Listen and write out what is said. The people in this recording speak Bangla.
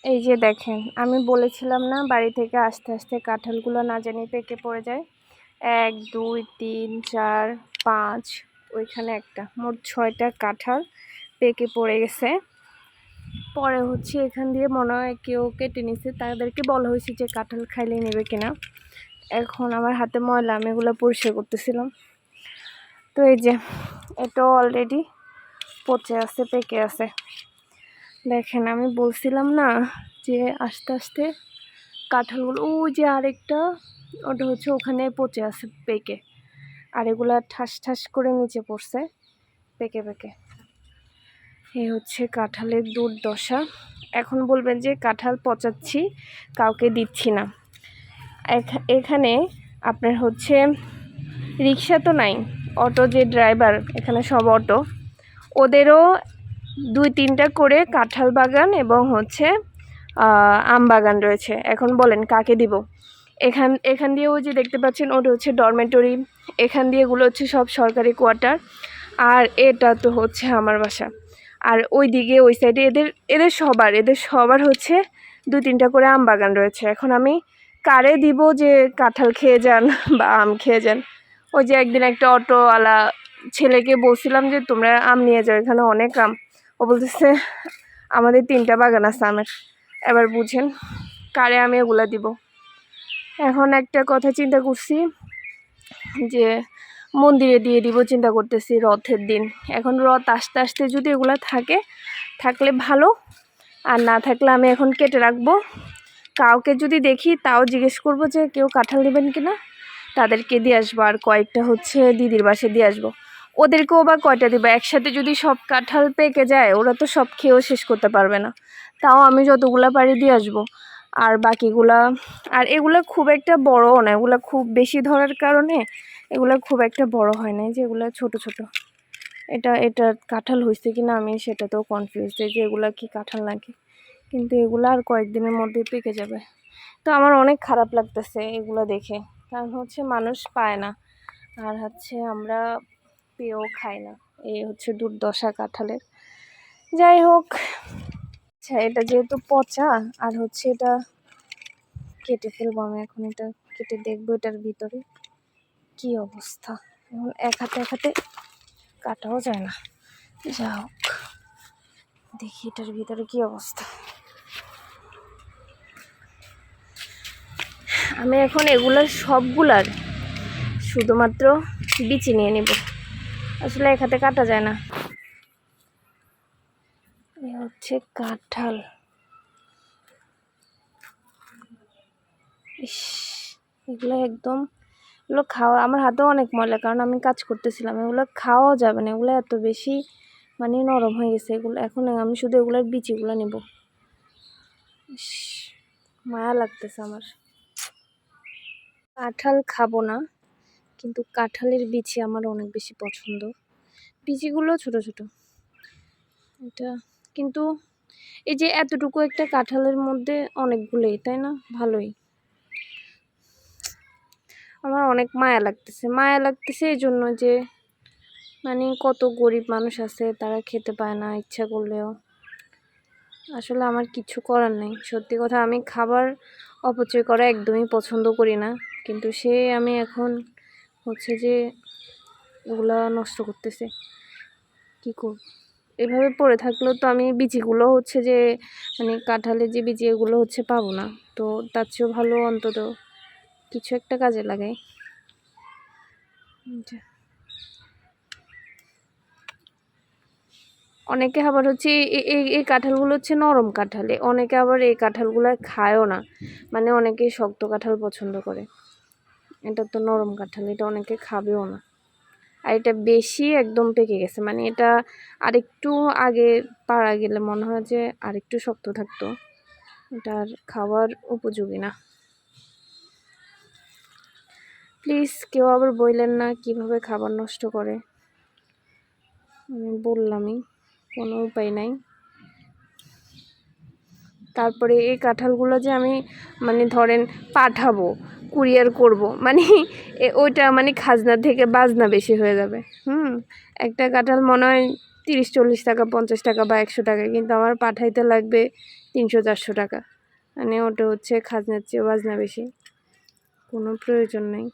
এই যে দেখেন, আমি বলেছিলাম না বাড়ি থেকে আস্তে আস্তে কাঁঠালগুলো না জানি পেকে পড়ে যায়। 1 2 3 4 5, ওইখানে একটা, মোট 6টা কাঁঠাল পেকে পড়ে গেছে। পরে হচ্ছে এখান দিয়ে মনে হয় কেউ কেটে নিছে, তাদেরকে বলা হয়েছে যে কাঁঠাল খাইলে নেবে কিনা। এখন আমার হাতে ময়লা, আমি এগুলো পরিষ্কার করতেছিলাম। তো এই যে এটা অলরেডি পচে আছে, পেকে আছে। দেখেন, আমি বলছিলাম না যে আস্তে আস্তে কাঁঠালগুলো, ওই যে আরেকটা, ওটা হচ্ছে ওখানে পচে আছে পেকে, আর এগুলা ঠাস ঠাস করে নিচে পড়ছে পেকে পেকে। এই হচ্ছে কাঁঠালের দুর্দশা। এখন বলবেন যে কাঁঠাল পচাচ্ছি, কাউকে দিচ্ছি না। এখানে আপনার হচ্ছে রিক্সা তো নাই, অটো যে ড্রাইভার, এখানে সব অটো, ওদেরও 2-3টা করে কাঁঠাল বাগান এবং হচ্ছে আম বাগান রয়েছে। এখন বলেন কাকে দিব? এখান দিয়ে ওই যে দেখতে পাচ্ছেন, ওটা হচ্ছে ডরমেটরি, এখান দিয়ে এগুলো হচ্ছে সব সরকারি কোয়ার্টার, আর এটা তো হচ্ছে আমার বাসা। আর ওই দিকে ওই সাইডে এদের সবার হচ্ছে 2-3টা করে আম বাগান রয়েছে। এখন আমি কারে দিব যে কাঁঠাল খেয়ে যান বা আম খেয়ে যান? ওই যে একদিন একটা অটোওয়ালা ছেলেকে বলছিলাম যে তোমরা আম নিয়ে যাও, এখানে অনেক আম। ও বলতেছে আমাদের 3টা বাগান আছে আমের। এবার বুঝেন কারে আমি এগুলা দিব। এখন একটা কথা চিন্তা করছি যে মন্দিরে দিয়ে দিব, চিন্তা করতেছি রথের দিন। এখন রথ আস্তে আস্তে যদি এগুলা থাকলে ভালো, আর না থাকলে আমি এখন কেটে রাখবো। কাউকে যদি দেখি তাও জিজ্ঞেস করবো যে কেউ কাঁঠাল নেবেন কিনা, তাদেরকে দিয়ে আসবো। আর কয়েকটা হচ্ছে দিদির বাসে দিয়ে আসবো। ওদেরকেও বা কয়টা দিব? একসাথে যদি সব কাঁঠাল পেকে যায়, ওরা তো সব খেয়েও শেষ করতে পারবে না। তাও আমি যতগুলা পারি দিয়ে আসবো। আর বাকিগুলা, আর এগুলা খুব একটা বড়ও না, এগুলা খুব বেশি ধরার কারণে এগুলা খুব একটা বড় হয় না, যে এগুলা ছোট ছোট। এটা কাঁঠাল হয়েছে কিনা আমি সেটাতেও কনফিউজ, যে এগুলা কি কাঁঠাল নাকি। কিন্তু এগুলা আর কয়েকদিনের মধ্যে পেকে যাবে। তো আমার অনেক খারাপ লাগতেছে এগুলো দেখে, কারণ হচ্ছে মানুষ পায় না, আর হচ্ছে আমরা পেয়েও খাই না। এই হচ্ছে দুর্দশা কাঁঠালের। যাই হোক, আচ্ছা এটা যেহেতু পচা, আর হচ্ছে এটা কেটে ফেলবো আমি। এখন এটা কেটে দেখবো এটার ভিতরে কি অবস্থা। এখন এক হাতে কাটাও যায় না। যা হোক, দেখি এটার ভিতরে কি অবস্থা। আমি এখন এগুলার সবগুলার শুধুমাত্র বিচি নিয়ে নিব, আসলে এক হাতে কাটা যায় না। এই হচ্ছে কাঁঠাল। ইস, এগুলো একদম, এগুলো খাওয়া, আমার হাতেও অনেক ময়লা, কারণ আমি কাজ করতেছিলাম। এগুলো খাওয়াও যাবে না, এগুলো এত বেশি মানে নরম হয়ে গেছে এগুলো। এখন আমি শুধু এগুলোর বিচিগুলো নেব। ইস, মায়া লাগতেছে আমার। কাঁঠাল খাবো না, কিন্তু কাঁঠালের বিচি আমার অনেক বেশি পছন্দ। বিচিগুলো ছোট ছোট, এটা কিন্তু এই যে এতটুকু একটা কাঁঠালের মধ্যে অনেকগুলোই, তাই না? ভালোই। আমার অনেক মায়া লাগতেছে এই জন্য যে মানে কত গরিব মানুষ আছে, তারা খেতে পায় না ইচ্ছা করলেও। আসলে আমার কিছু করার নেই, সত্যি কথা। আমি খাবার অপচয় করা একদমই পছন্দ করি না, কিন্তু আমি এখন হচ্ছে যে ওগুলা নষ্ট করতেছে, কি করব? এভাবে পড়ে থাকলেও তো আমি বিচিগুলো হচ্ছে যে মানে কাঁঠালের যে বিচি, এগুলো হচ্ছে পাবো না। তো তার চেয়েও ভালো অন্তত কিছু একটা কাজে লাগাই। অনেকে আবার হচ্ছে এই কাঁঠালগুলো হচ্ছে নরম কাঁঠালে, অনেকে আবার এই কাঁঠালগুলো খায়ও না, মানে অনেকে শক্ত কাঁঠাল পছন্দ করে। এটা তো নরম কাঁঠাল, এটা অনেকে খাবেও না। আর এটা বেশি একদম পেকে গেছে, মানে এটা আরেকটু আগে পাড়া গেলে মনে হয় যে আরেকটু শক্ত থাকতো। এটা আর খাওয়ার উপযোগী না। প্লিজ কেউ আবার বললেন না কিভাবে খাবার নষ্ট করে। আমি বললামই, কোনো উপায় নাই। তারপরে এই কাঁঠালগুলো যে আমি মানে ধরেন পাঠাবো, কুরিয়ার করব, মানে ওইটা মানে খাজনা থেকে বাজনা বেশি হয়ে যাবে। একটা কাঁঠাল মনে হয় 30-40 টাকা, 50 টাকা বা 100 টাকা, কিন্তু আমার পাঠাইতে লাগবে 300-400 টাকা। মানে ওটা হচ্ছে খাজনার চেয়ে বাজনা বেশি, কোনো প্রয়োজন নেই।